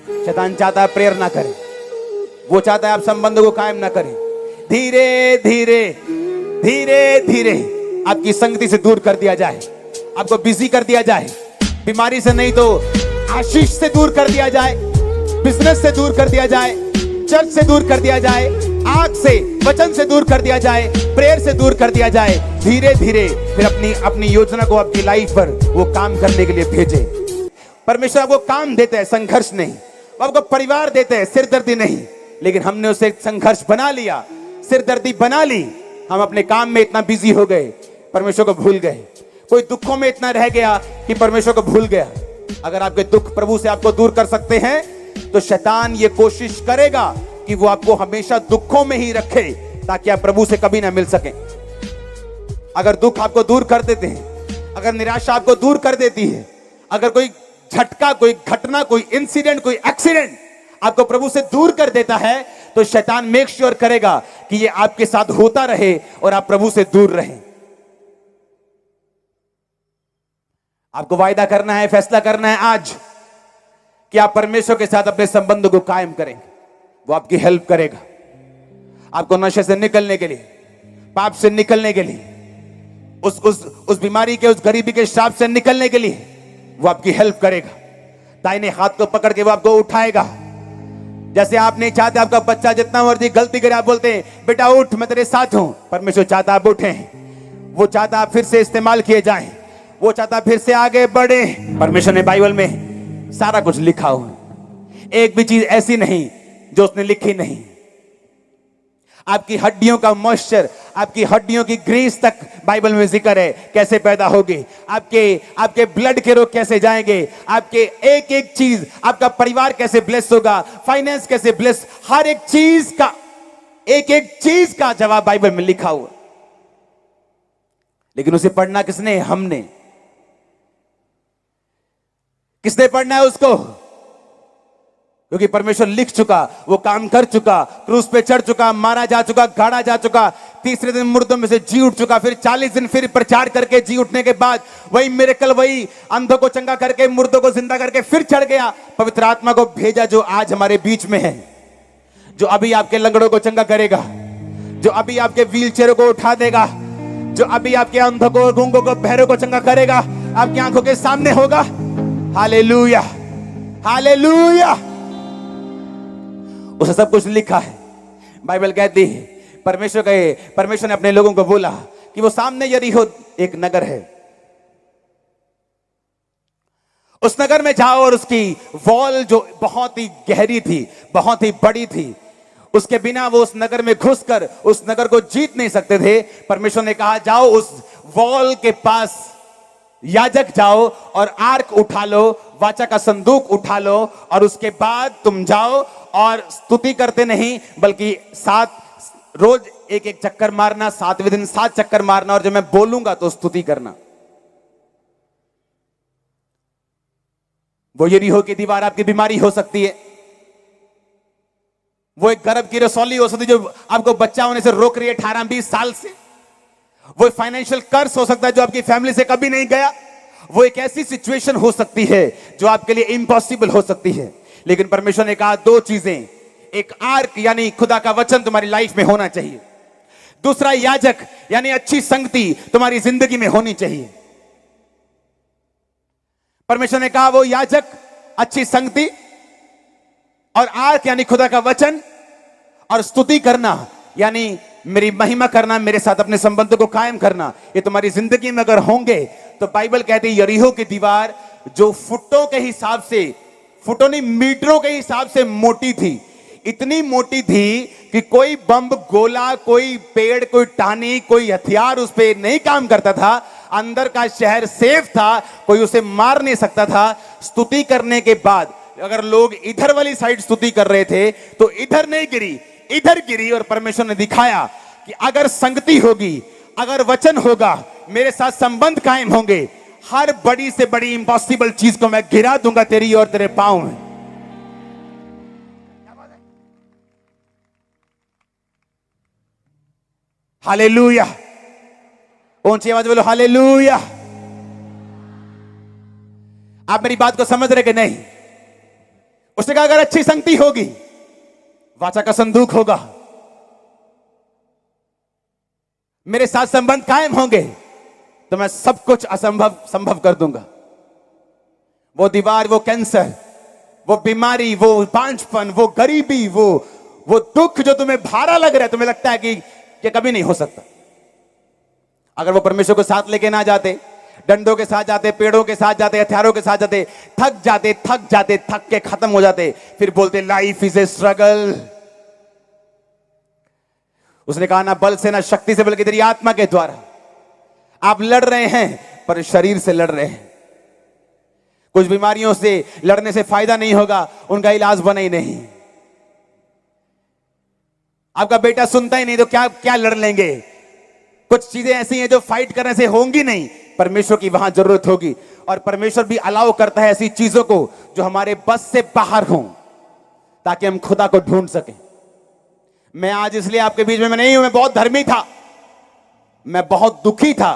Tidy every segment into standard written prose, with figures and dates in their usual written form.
शैतान चाहता है प्रेयर ना करें, वो चाहता है आप संबंधों को कायम ना करें। धीरे धीरे धीरे धीरे आपकी संगति से दूर कर दिया जाए, आपको बिजी कर दिया जाए, बीमारी से नहीं तो आशीष से दूर कर दिया जाए, बिजनेस से दूर कर दिया जाए, चर्च से दूर कर दिया जाए, आग से वचन से दूर कर दिया जाए, प्रेयर से दूर कर दिया जाए। धीरे धीरे फिर अपनी योजना को आपकी लाइफ पर वो काम करने के लिए भेजे। परमेश्वर आपको काम देते हैं, संघर्ष नहीं। वो आपको परिवार देते हैं, सिरदर्दी नहीं। लेकिन हमने उसे संघर्ष बना लिया, सिरदर्दी बना ली। हम अपने काम में इतना बिजी हो गए, परमेश्वर को भूल गए। कोई दुखों में इतना रह गया कि परमेश्वर को भूल गया। अगर आपके दुख प्रभु से आपको दूर कर सकते हैं तो शैतान ये कोशिश करेगा कि वो आपको हमेशा दुखों में ही रखे ताकि आप प्रभु से कभी ना मिल सकें। अगर दुख आपको दूर कर देते हैं, अगर निराशा आपको दूर कर देती है, अगर कोई झटका, कोई घटना, कोई इंसिडेंट, कोई एक्सीडेंट आपको प्रभु से दूर कर देता है तो शैतान मेक श्योर करेगा कि ये आपके साथ होता रहे और आप प्रभु से दूर रहें। आपको वायदा करना है, फैसला करना है आज कि आप परमेश्वर के साथ अपने संबंधों को कायम करेंगे। वो आपकी हेल्प करेगा, आपको नशे से निकलने के लिए, पाप से निकलने के लिए, उस बीमारी के, उस गरीबी के श्राप से निकलने के लिए वो आपकी हेल्प करेगा। दाहिने हाथ को पकड़ के वो आपको उठाएगा। जैसे आप नहीं चाहते आपका बच्चा जितना मर्जी गलती करे, आप बोलते हैं बेटा उठ, मैं तेरे साथ हूं। परमेश्वर चाहता आप उठें, वो चाहता आप फिर से इस्तेमाल किए जाएं, वो चाहता फिर से आगे बढ़े। परमेश्वर ने बाइबल में सारा कुछ लिखा हुआ, एक भी चीज ऐसी नहीं जो उसने लिखी नहीं। आपकी हड्डियों का मॉइस्चर, आपकी हड्डियों की ग्रीस तक बाइबल में जिक्र है, कैसे पैदा होगी, आपके ब्लड के रोग कैसे जाएंगे, आपके एक एक चीज, आपका परिवार कैसे ब्लेस होगा, फाइनेंस कैसे ब्लेस, हर एक चीज का, एक एक चीज का जवाब बाइबल में लिखा हुआ। लेकिन उसे पढ़ना किसने? हमने। किसने पढ़ना है उसको? क्योंकि परमेश्वर लिख चुका, वो काम कर चुका, क्रूस पे चढ़ चुका, मारा जा चुका, गाड़ा जा चुका, तीसरे दिन मुर्दों में से जी उठ चुका, फिर 40 दिन फिर प्रचार करके जी उठने के बाद वही मिरेकल, वही अंधों को चंगा करके, मुर्दों को जिंदा करके फिर चढ़ गया। पवित्र आत्मा को भेजा जो आज हमारे बीच में है, जो अभी आपके लंगड़ों को चंगा करेगा, जो अभी आपके व्हील चेयरों को उठा देगा, जो अभी आपके अंधों को, गूंगों को, बहरों को चंगा करेगा, आपकी आंखों के सामने होगा। Hallelujah, hallelujah. उसे सब कुछ लिखा है। बाइबल कहती है परमेश्वर ने अपने लोगों को बोला कि वो सामने यरीहो एक नगर है, उस नगर में जाओ और उसकी वॉल जो बहुत ही गहरी थी, बहुत ही बड़ी थी, उसके बिना वो उस नगर में घुसकर उस नगर को जीत नहीं सकते थे। परमेश्वर ने कहा जाओ उस वॉल के पास, याजक जाओ और आर्क उठा लो, वाचा का संदूक उठा लो, और उसके बाद तुम जाओ और स्तुति करते नहीं बल्कि 7 रोज एक एक चक्कर मारना, 7वें दिन 7 चक्कर मारना, और जब मैं बोलूंगा तो स्तुति करना। वो यरीहो की दीवार आपकी बीमारी हो सकती है, वो एक गर्भ की रसौली हो सकती है जो आपको बच्चा होने से रोक रही है 18-20 साल से, वो फाइनेंशियल कर्ज हो सकता है जो आपकी फैमिली से कभी नहीं गया, वो एक ऐसी सिचुएशन हो सकती है जो आपके लिए इम्पॉसिबल हो सकती है। लेकिन परमेश्वर ने कहा 2 चीजें, एक आर्क यानी खुदा का वचन तुम्हारी लाइफ में होना चाहिए, दूसरा याजक यानी अच्छी संगति तुम्हारी जिंदगी में होनी चाहिए। परमेश्वर ने कहा वो याजक, अच्छी संगति, और आर्क यानी खुदा का वचन, और स्तुति करना यानी मेरी महिमा करना, मेरे साथ अपने संबंधों को कायम करना, ये तुम्हारी जिंदगी में अगर होंगे तो बाइबल कहती है यरीहो की दीवार जो फुटों के हिसाब से, फुटों नहीं मीटरों के हिसाब से मोटी थी, इतनी मोटी थी कि कोई बम, गोला, कोई पेड़, कोई टानी, कोई हथियार उस पर नहीं काम करता था। अंदर का शहर सेफ था, कोई उसे मार नहीं सकता था। स्तुति करने के बाद अगर लोग इधर वाली साइड स्तुति कर रहे थे तो इधर नहीं गिरी, इधर गिरी, और परमेश्वर ने दिखाया कि अगर संगति होगी, अगर वचन होगा, मेरे साथ संबंध कायम होंगे, हर बड़ी से बड़ी इंपॉसिबल चीज को मैं गिरा दूंगा तेरी और तेरे पांव में। हालेलुया, ऊंची आवाज बोलो हालेलुया। आप मेरी बात को समझ रहे कि नहीं? उसने कहा अगर अच्छी संगति होगी, वाचा का संदूक होगा, मेरे साथ संबंध कायम होंगे, तो मैं सब कुछ असंभव संभव कर दूंगा। वो दीवार, वो कैंसर, वो बीमारी, वो बांझपन, वो गरीबी, वो दुख जो तुम्हें भारा लग रहा है, तुम्हें लगता है कि कभी नहीं हो सकता, अगर वो परमेश्वर को साथ लेके ना जाते, डंडों के साथ जाते, पेड़ों के साथ जाते, हथियारों के साथ जाते, थक के खत्म हो जाते, फिर बोलते लाइफ इज ए स्ट्रगल। उसने कहा ना बल से ना शक्ति से, बल्कि तेरी आत्मा के द्वारा। आप लड़ रहे हैं पर शरीर से लड़ रहे हैं। कुछ बीमारियों से लड़ने से फायदा नहीं होगा, उनका इलाज बना ही नहीं। आपका बेटा सुनता ही नहीं तो क्या लड़ लेंगे। कुछ चीजें ऐसी हैं जो फाइट करने से होंगी नहीं, परमेश्वर की वहां जरूरत होगी। और परमेश्वर भी अलाउ करता है ऐसी चीजों को जो हमारे बस से बाहर हों, ताकि हम खुदा को ढूंढ सकें। मैं आज इसलिए आपके बीच में मैं नहीं हूं, मैं बहुत धर्मी था, मैं बहुत दुखी था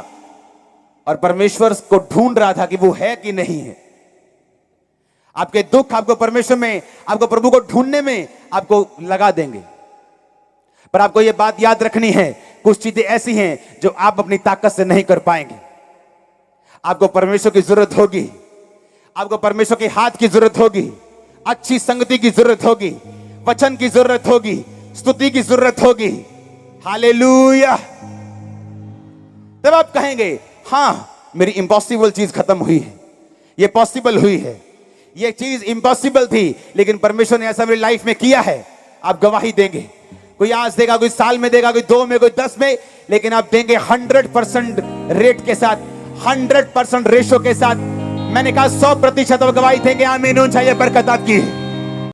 और परमेश्वर को ढूंढ रहा था कि वो है कि नहीं है। आपके दुख आपको परमेश्वर में, आपको प्रभु को ढूंढने में आपको लगा देंगे। पर आपको यह बात याद रखनी है, कुछ चीजें ऐसी हैं जो आप अपनी ताकत से नहीं कर पाएंगे। आपको परमेश्वर की जरूरत होगी, आपको परमेश्वर के हाथ की जरूरत होगी, अच्छी संगति की जरूरत होगी, वचन की जरूरत होगी, स्तुति की जरूरत होगी। हालेलुया। तब आप कहेंगे हां, मेरी इंपॉसिबल चीज खत्म हुई है, ये पॉसिबल हुई है। ये चीज इंपॉसिबल थी लेकिन परमेश्वर ने ऐसा मेरी लाइफ में किया है। आप गवाही देंगे। कोई आज देगा, कोई साल में देगा, कोई 2 में, कोई 10 में, लेकिन आप देंगे 100% रेट के साथ, 100% रेशो के साथ। मैंने कहा 100% आप गवाही देंगे। आमीन। चाहिए बरकत आपकी।